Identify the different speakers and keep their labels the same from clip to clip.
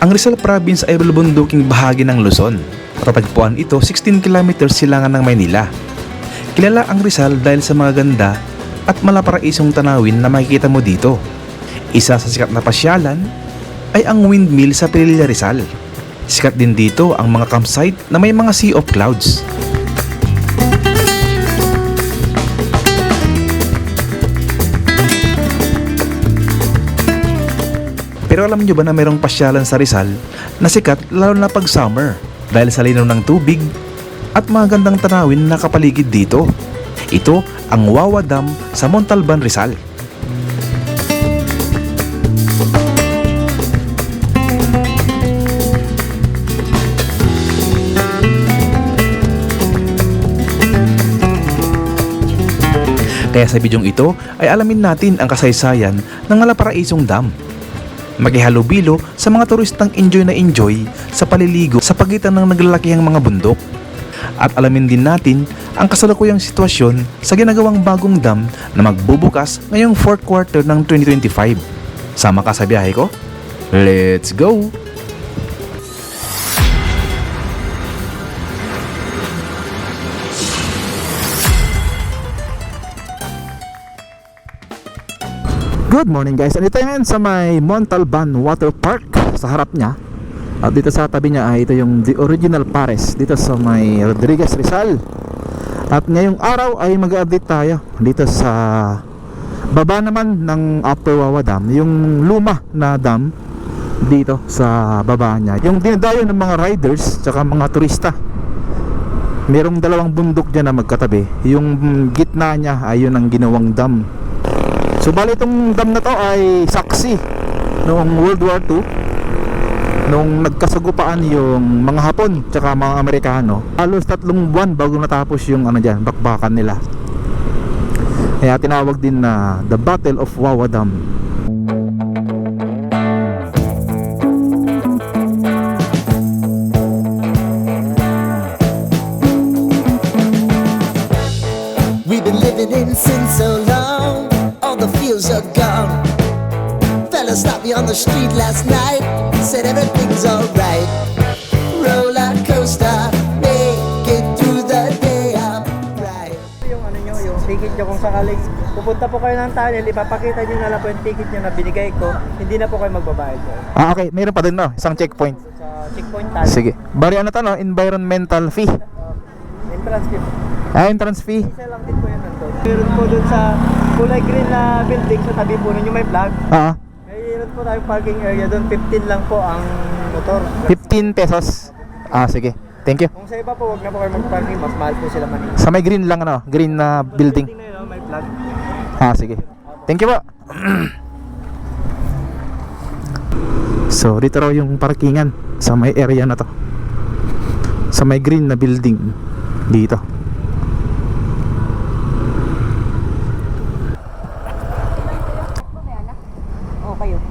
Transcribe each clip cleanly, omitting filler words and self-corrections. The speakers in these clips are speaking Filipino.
Speaker 1: Ang Rizal Province ay bulubunduking bahagi ng Luzon. Matatagpuan ito 16 kilometers silangan ng Maynila. Kilala ang Rizal dahil sa mga ganda at malaparaisong tanawin na makikita mo dito. Isa sa sikat na pasyalan ay ang windmill sa Pililla Rizal. Sikat din dito ang mga campsite na may mga sea of clouds. Pero alam nyo ba na mayroong pasyalan sa Rizal na sikat lalo na pag summer dahil sa linaw ng tubig at mga gandang tanawin na kapaligid dito. Ito ang Wawa Dam sa Montalban, Rizal. Kaya sa bidyong ito ay alamin natin ang kasaysayan ng Malaparaisong Dam. Makihalubilo sa mga turistang enjoy na enjoy sa paliligo sa pagitan ng naglalakihang mga bundok. At alamin din natin ang kasalukuyang sitwasyon sa ginagawang bagong dam na magbubukas ngayong 4th quarter ng 2025. Sama ka sa biyahe ko? Let's go! Good morning guys, andito ngayon sa may Montalban Water Park. Sa harap niya at dito sa tabi niya ay ito yung The Original Pares dito sa may Rodriguez, Rizal. At ngayong araw ay mag-update tayo dito sa baba naman ng Upper Wawa Dam, yung luma na dam dito sa baba niya, yung dinadayo ng mga riders tsaka mga turista. Merong dalawang bundok dyan na magkatabi, yung gitna niya ay yun ang ginawang dam. So bali itong dam na to ay saksi noong World War II, nung nagkasagupaan yung mga Hapon tsaka mga Amerikano. Halos 3 buwan bago natapos yung dyan, bakbakan nila. Kaya tinawag din na The Battle of Wawa Dam.
Speaker 2: We've been living in sin so long, all the fields are gone. Fella stopped me on the street last night, said everything's alright. Roller coaster, make it through the day, I'm right.
Speaker 3: Yung nyo, yung ticket nyo, kung sakaling pupunta po kayo ng tunnel, ipapakita nyo na lang po yung ticket nyo na binigay ko, hindi na po kayo magbabayad po.
Speaker 1: Okay, mayroon pa din no, isang checkpoint.
Speaker 3: Sa checkpoint tunnel.
Speaker 1: Sige, bari ano to no, environmental fee.
Speaker 3: Entrance fee.
Speaker 1: Entrance fee.
Speaker 3: Isa lang din po yun nandun. Meron po dun sa kulay green na building, sa tabi po nun yung may flag. Mayroon po tayong parking area dun, 15 lang po ang motor.
Speaker 1: 15 pesos. Sige. Thank you.
Speaker 3: Kung sa iba po, wag na po kayo mag-parking, mas mahal po sila Manila.
Speaker 1: Sa may green lang green na building.
Speaker 3: Na yun, may flag.
Speaker 1: Sige. Thank you po. So, dito raw yung parkingan sa may area na to. Sa may green na building dito.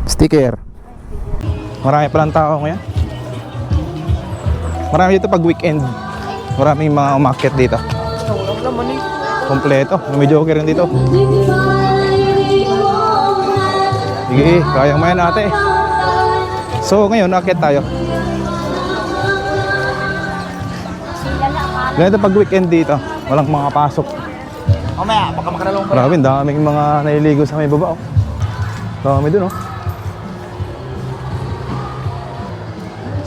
Speaker 1: Sticker. Marami palang tao ngayon. Marami dito pag weekend. Maraming mga umakyat dito.
Speaker 3: Walang laman eh.
Speaker 1: Kompleto. May joker rin dito. Sige, kayang mayan ate. So ngayon, akyat tayo. Ganito pag weekend dito. Walang mga pasok.
Speaker 3: Mamaya, baka makaralong pa.
Speaker 1: Marami, daming mga naliligo sa may baba. Dami dun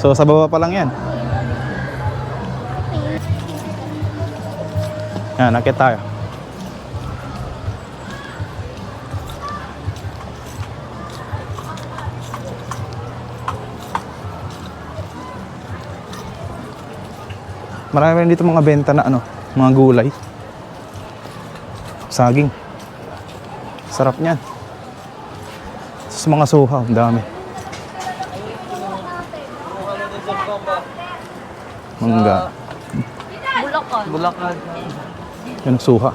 Speaker 1: So sa baba pa lang yan. Yan, akyat tayo. Marami rin dito mga benta na mga gulay. Saging. Sarap niyan. Sa mga suha, ang dami. Mangga.
Speaker 3: Bulacan.
Speaker 1: Yan ang suha.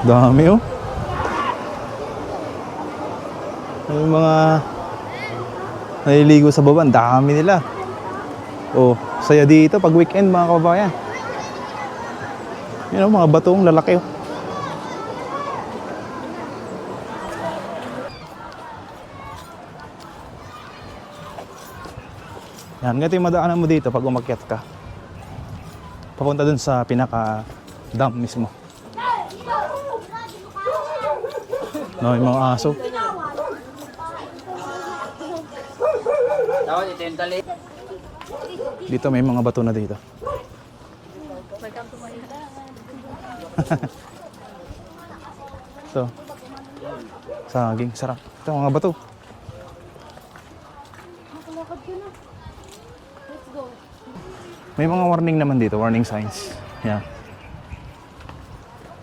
Speaker 1: Dami Yung mga naliligo sa baba, ang dami nila. Saya dito pag weekend mga kababayan. Mga batong lalaki Yan, ganito yung madaanan mo dito pag umakyat ka. Papunta dun sa pinaka dam mismo. No, yung mga aso. Dito may mga bato na dito. So, saging, sarap. Ito mga bato. May mga warning naman dito, warning signs. Yan.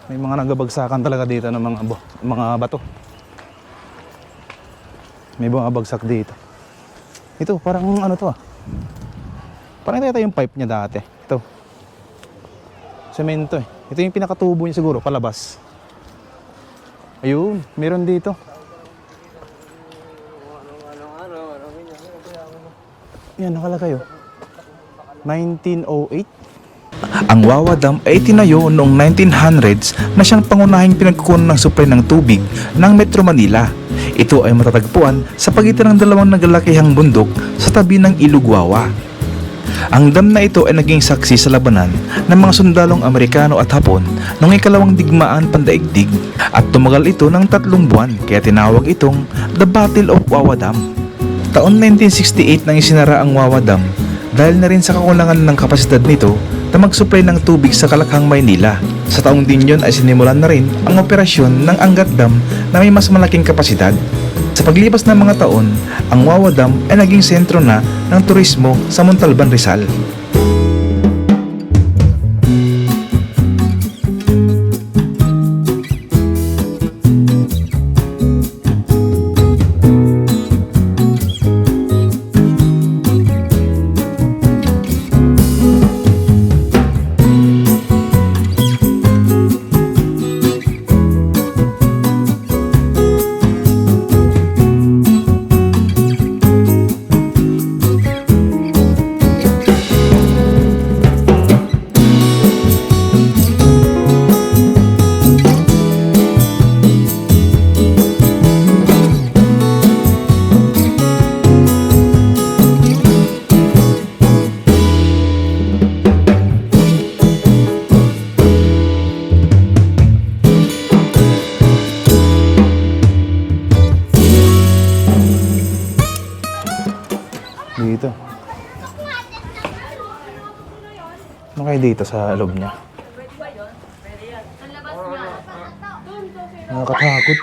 Speaker 1: May mga nagabagsakan talaga dito ng mga bato. May mga bagsak dito. Ito, parang ano to ah. Parang ito yung pipe niya dati. Ito. Semento eh. Ito yung pinakatubo niya siguro, palabas. Ayun, meron dito. Yan, nakalagay oh. 1908.
Speaker 4: Ang Wawa Dam ay tinayo noong 1900s na siyang pangunahing pinagkukunan ng supply ng tubig ng Metro Manila. Ito ay matatagpuan sa pagitan ng dalawang nagalakihang bundok sa tabi ng Ilog Wawa. Ang dam na ito ay naging saksi sa labanan ng mga sundalong Amerikano at Hapon noong ikalawang digmaan pandaigdig at tumagal ito ng 3 buwan kaya tinawag itong The Battle of Wawa Dam. Taon 1968 nang isinara ang Wawa Dam dahil na rin sa kakulangan ng kapasidad nito na mag-supply ng tubig sa Kalakhang, Maynila. Sa taong din yun ay sinimulan na rin ang operasyon ng Angat Dam na may mas malaking kapasidad. Sa paglipas ng mga taon, ang Wawa Dam ay naging sentro na ng turismo sa Montalban, Rizal.
Speaker 1: Dito. Ano kayo dito sa loob niya? Nakakatakot.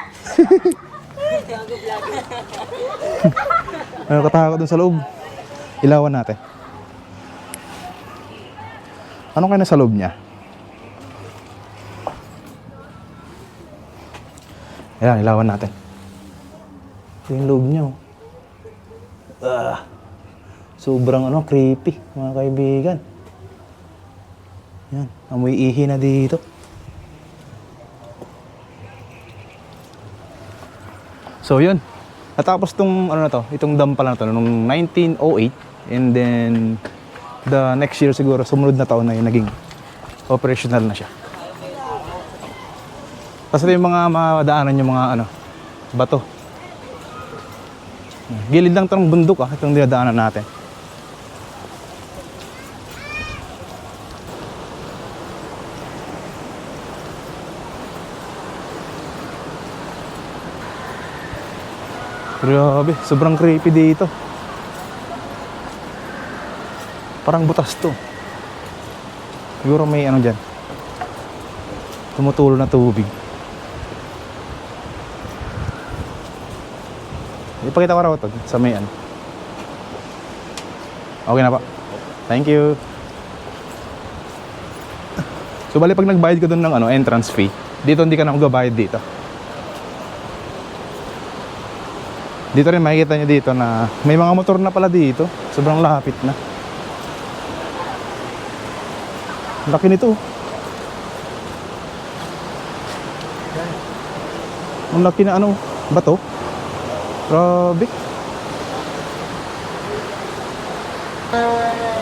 Speaker 1: Nakakatakot dun sa loob. Ilawan natin. Ano kayo nasa loob niya? Ayan, ilawan natin. Ito yung loob niya. Sobrang creepy, mga kaibigan. Yan, amoy ihi na dito. So yun, natapos tong itong dam pala na to noong 1908 and then the next year siguro, sumunod na taon na yun, naging operational na siya. Kasi yung mga madaanan yung mga bato. Gilid lang itong bundok itong dinadaanan natin. Grabe, sobrang creepy dito. Parang butas to. Siguro may dyan. Tumutulo na tubig. Ipakita ko raw ito sa may Okay na pa. Thank you. So bali pag nagbayad ka doon ng entrance fee, dito hindi ka na magbabayad dito. Dito rin makikita nyo dito na may mga motor na pala dito. Sobrang lapit na. Laki nito. Ang laki na bato. Grabe.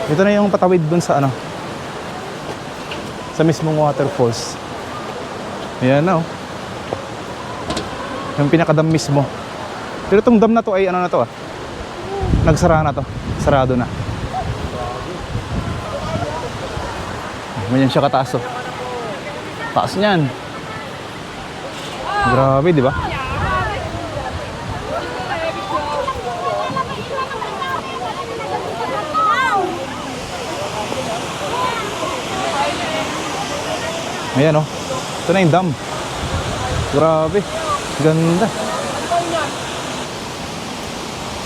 Speaker 1: Ito na yung patawid dun sa sa mismong waterfalls. Ayan na yung pinakadam mismo. Pero itong dam na to ay nagsara na to. Sarado na.
Speaker 5: ganyan siya kataas oh. Taas niyan. Grabe, di ba? Ayan oh. Ito na yung dam. Grabe. Ganda.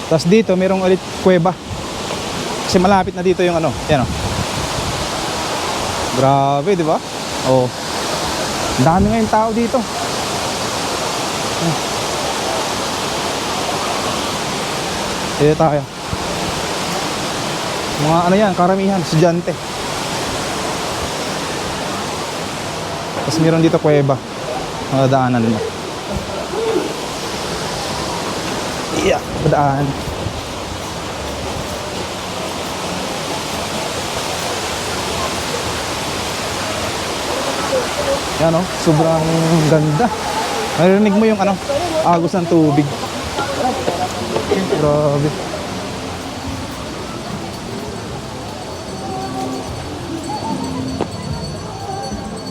Speaker 5: Tapos dito, mayroong ulit kuweba. Kasi malapit na dito yung ano. Ayan oh. Grabe, di ba? Oh. Ang dami ngayong tao dito. Dito tayo. Mga ano yan, karamihan, estudyante. Tapos meron dito kuweba. Mga daanan mo. Yeah, padaan. Yan o, sobrang ganda. Narinig mo yung ano, agos ng tubig. Grabe.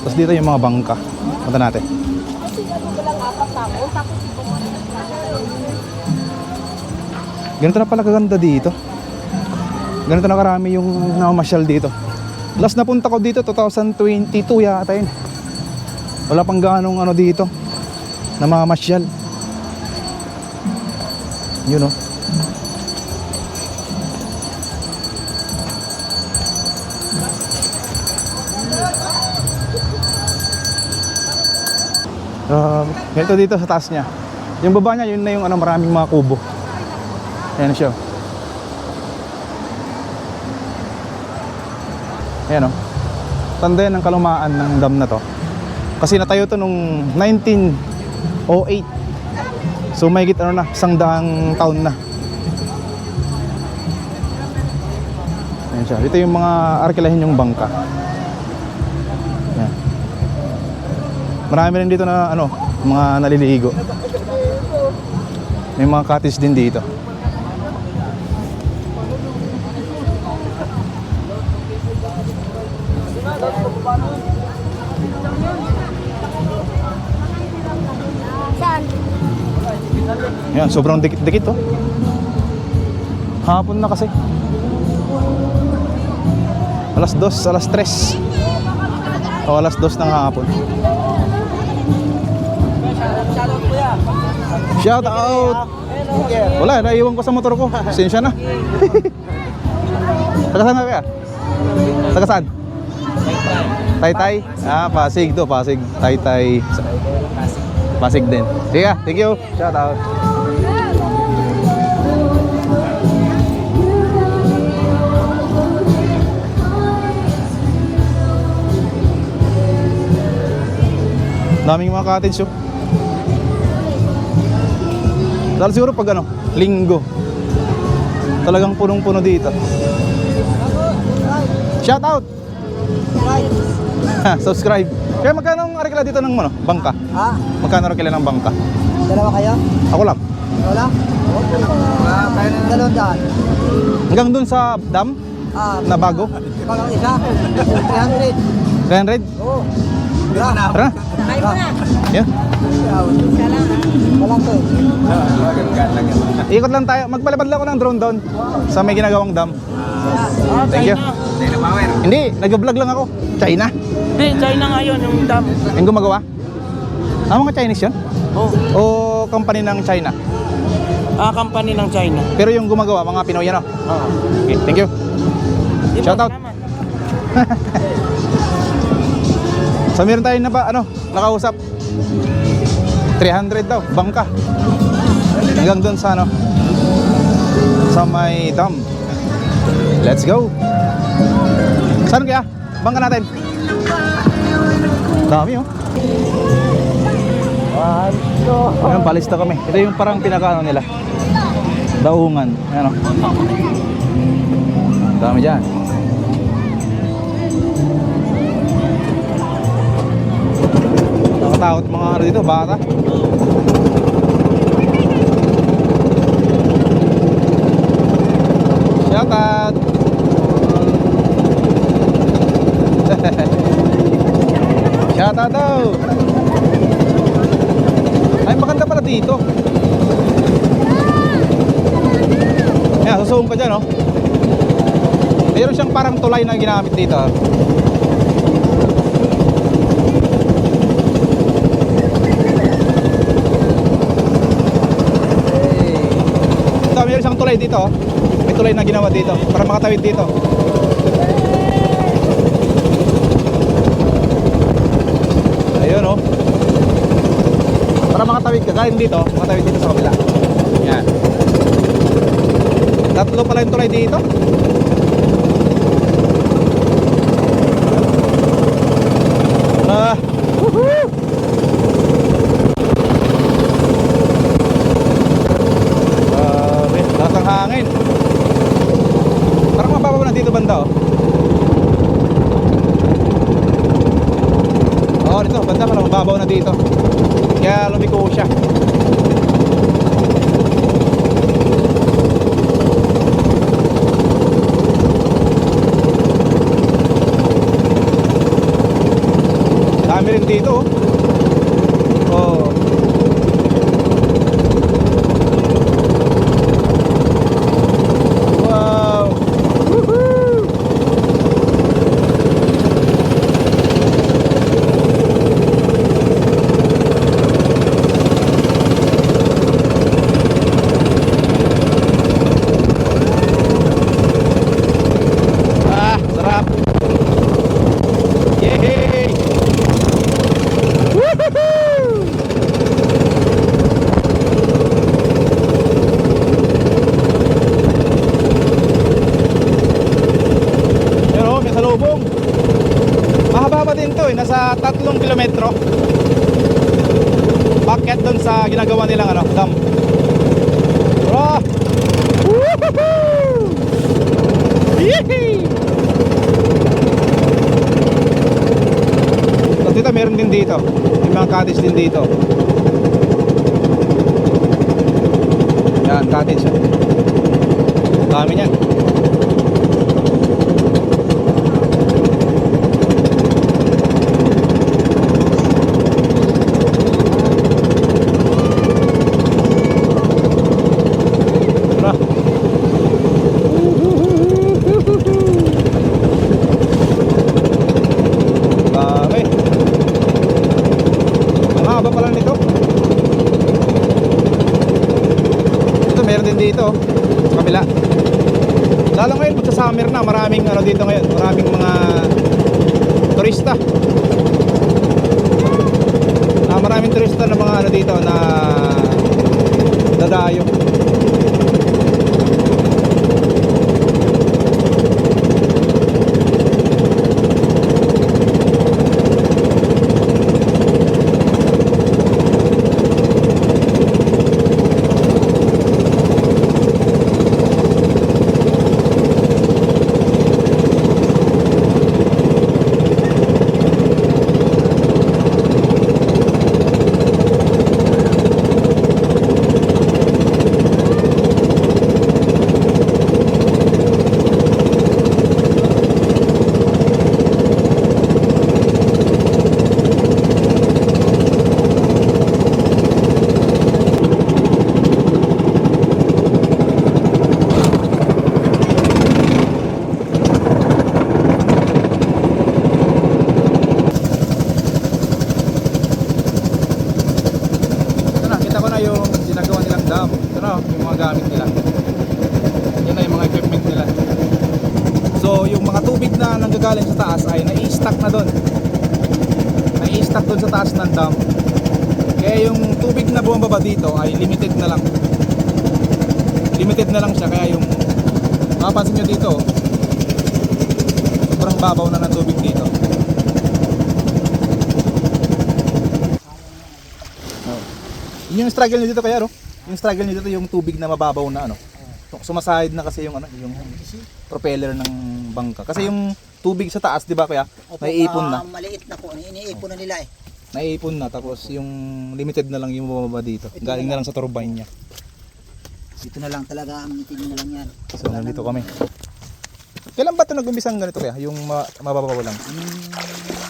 Speaker 5: Tapos dito yung mga bangka. Punta natin. Ganito na pala kaganda dito. Ganito na karami yung namamasyal dito. Last na punta ko dito 2022 yata yun. Wala pang ganong ano dito namamasyal. Yun o. Ganito dito sa taas niya. Yung baba niya, yun na yung ano, maraming mga kubo. Ayan siya. Ayan o. Tanda yan ang kalumaan ng dam na to. Kasi natayo to nung 1908. So may higit ano na, 100 taon na. Ayan siya. Dito yung mga arkilahin yung bangka. Ayan. Marami rin dito na ano, mga naliligo. May mga cottage din dito. Yan, sobrang dikit-dikit oh. Hapon na kasi. Alas 2, alas 3. O alas 2 ng hapon. Shout out. Wala, naiwan ko sa motor ko. Sensya na. Taga saan ka kaya? Taga saan? Taytay? Ah, Pasig to, Pasig. Taytay. Pasig din. Sige, thank you. Shout out. Daming mga cottage oh. Dahil siguro pag ano, linggo. Talagang punong-puno dito. Shout out. Subscribe. Kaya magkano ang arkila dito ng ano, bangka?
Speaker 3: Ha?
Speaker 5: Magkano arkila ng bangka?
Speaker 3: Dalawa kayo?
Speaker 5: Ako lang.
Speaker 3: Wala? Kaya na 200.
Speaker 5: Hanggang dun sa dam na bago.
Speaker 3: Pag ang isa, 300.
Speaker 5: 300?
Speaker 3: Oo.
Speaker 5: Tara. Yeah.
Speaker 3: Walang to.
Speaker 5: Ikot lang tayo. Magpalipad lang ako ng drone doon sa may ginagawang dam. Thank you. Hindi, nag-vlog lang ako. China.
Speaker 6: Hindi, China nga yun, yung dam.
Speaker 5: Yung gumagawa? Ah, mga Chinese yun?
Speaker 6: Oh.
Speaker 5: O company ng China?
Speaker 6: Company ng China.
Speaker 5: Pero yung gumagawa, mga Pinoy yan,
Speaker 6: Oo.
Speaker 5: Okay, thank you.
Speaker 6: Di
Speaker 5: Shout
Speaker 6: ba,
Speaker 5: out.
Speaker 6: naman?
Speaker 5: So meron tayo na ba, ano, nakausap 300 daw, bangka hanggang doon sa ano, sa may dam. Let's go. Saan kaya? Bangka natin. Dami oh. Ayan, palista kami. Ito yung parang pinakaano nila, daungan. Ayan oh. Dami dyan. Nakatakot mga ano dito, bata. Shout out. daw. Ay, maganda pala dito. Ayan, susuong ka dyan, oh. Meron siyang parang tulay na ginamit dito. Ito, meron siyang tulay dito, oh. May tulay na ginawa dito para makatawid dito. Ayun, oh. Para makatawid ka, galing dito, makatawid dito sa kabila. Yan. Tatlo pala yung tulay dito. Woohoo! Lakas ng hangin. Parang mababaw na dito banda, oh. Oo, dito, banda parang mababaw na dito. Kaya lumiko siya. Dami rin dito, oh. Oh. Wow. Woohoo. Sarap. Yay! Pero may salubong. Mahaba pa din to eh, nasa 3 kilometro. Bakit doon sa ginagawa nilang ano, dam. Oh! Woohoo! Yee! So dito meron din dito. May mga cottage din dito. Yan, cottage yan. Dami niyan. Tara. Dami. Ang haba pala nito. Ito meron din dito sa kabila. Lalo ngayon magsa summer na, maraming ano dito ngayon, maraming mga turista. Maraming turista na mga ano dito na dadayo. gamit nila. Yan na yung mga equipment nila. So yung mga tubig na nanggagaling sa taas ay nai-stack na doon. Nai-stack doon sa taas ng dam. Kaya yung tubig na bumababa dito ay limited na lang. Limited na lang siya, kaya yung mapapansin nyo dito, sobrang babaw na ng tubig dito. Yun yung struggle nyo dito kaya, no? Yung struggle nyo dito, yung tubig na mababaw na, ano? Sumasahid na kasi yung, ano, yung propeller ng bangka. Kasi yung tubig sa taas, di ba kaya? Naiipon na.
Speaker 7: Maliit na po, iniipon na nila eh.
Speaker 5: Naiipon na, tapos yung limited na lang yung bumababa dito. Galing na lang sa turbine niya.
Speaker 7: Dito na lang talaga, amitin na lang yan.
Speaker 5: So nandito kami. Kailan ba ito nag-umpisang ganito kaya? Yung mababaw lang?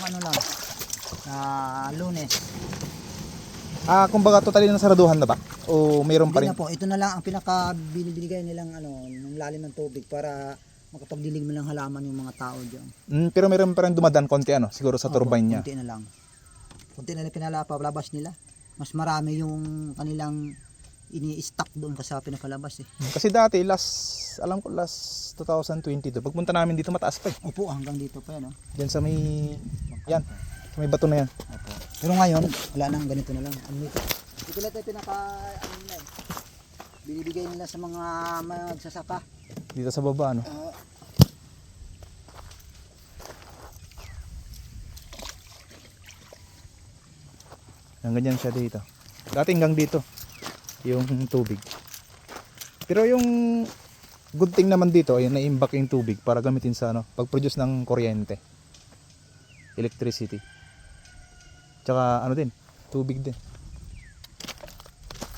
Speaker 7: Ano lang, Lunes.
Speaker 5: Kumbaga totally na saraduhan na ba? O mayroon pa rin?
Speaker 7: Hindi na po, ito na lang ang pinaka-binibigay nilang ng lalim ng tubig para makapagdilig mo ng halaman yung mga tao diyan.
Speaker 5: Pero mayroon pa rin dumadaan konti siguro sa turbine niya.
Speaker 7: Konti na lang. Konti na lang pinalabas nila. Mas marami yung kanilang ini-stock doon sa pinapalabas eh.
Speaker 5: Kasi dati alam ko last 2022, pagpunta namin dito mataas pa eh.
Speaker 7: Opo, hanggang dito pa yan.
Speaker 5: Diyan sa may sa may bato na yan.
Speaker 7: Opo. Pero ngayon, wala nang ganito na lang. Ito lang tayo nila eh. Binibigay nila sa mga magsasaka.
Speaker 5: Dito sa baba Hanggang dyan siya dito. Dati hanggang dito yung tubig. Pero yung good thing naman dito ay na-imbak yung tubig para gamitin sa pag-produce ng kuryente. Electricity. Tsaka din, tubig din.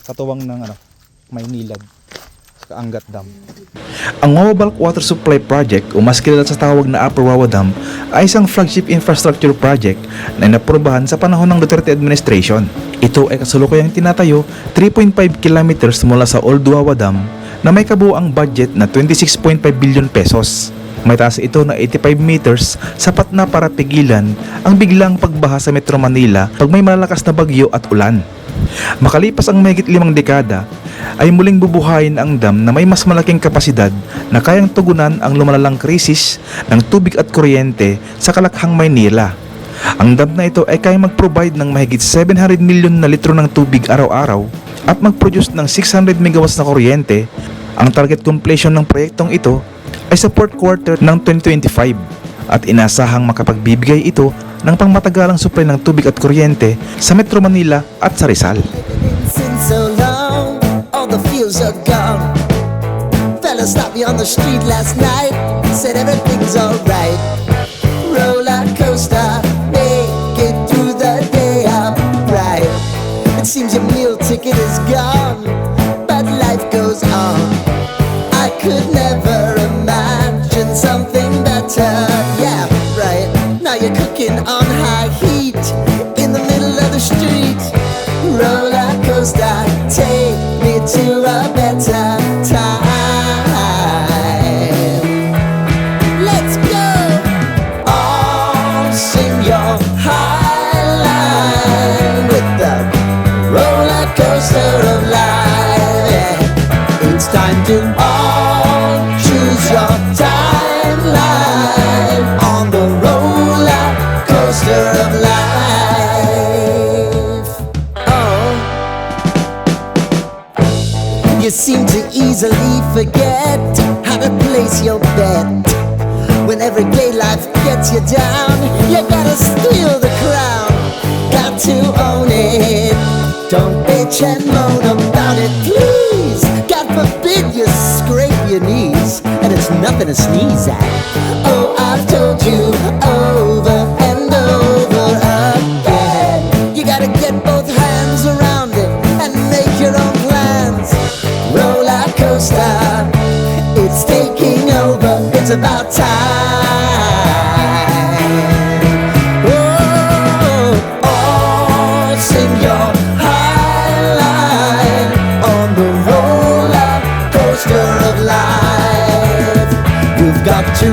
Speaker 5: Katuwang ng Maynilad. Kaangat Dam.
Speaker 4: Ang Wawa Bulk Water Supply Project o mas kilala sa tawag na Upper Wawa Dam ay isang flagship infrastructure project na inaprubahan sa panahon ng Duterte administration. Ito ay kasalukuyang tinatayo 3.5 kilometers mula sa Old Wawa Dam na may kabuuang budget na 26.5 billion pesos. May taas ito na 85 meters, sapat na para pigilan ang biglang pagbaha sa Metro Manila pag may malalakas na bagyo at ulan. Makalipas ang mahigit 5 dekada, ay muling bubuhayin ang dam na may mas malaking kapasidad na kayang tugunan ang lumalalang krisis ng tubig at kuryente sa Kalakhang, Maynila. Ang dam na ito ay kayang mag-provide ng mahigit 700 million na litro ng tubig araw-araw at mag-produce ng 600 megawatts na kuryente. Ang target completion ng proyektong ito ay sa fourth quarter ng 2025 at inasahang makapagbibigay ito ng pangmatagalang supply ng tubig at kuryente sa Metro Manila at sa Rizal.
Speaker 2: Since so long, all the fields are gone. Fella stopped me on the street last night, said everything's alright. Roller coaster, make it through the day, I'm right. It seems your meal ticket is gone, but life goes on. I could never imagine something better. Yeah, right. Now you're cooking on high heat in the middle of the street. Roller coaster, take me to a better time. Let's go. All sing your high line with the roller coaster of life. Yeah. It's time to all choose your timeline on the roller coaster of life. Oh, you seem to easily forget how to place your bet. When everyday life gets you down, you gotta steal the crown. Got to own it. Don't bitch and moan about it, please. God forbid you scrape your knees, and it's nothing to sneeze at. Oh, I've told you over and over again. You gotta get both hands around it and make your own plans. Roller coaster, it's taking over. It's about time. Oh, all sing your high line on the roller coaster of life. You've got to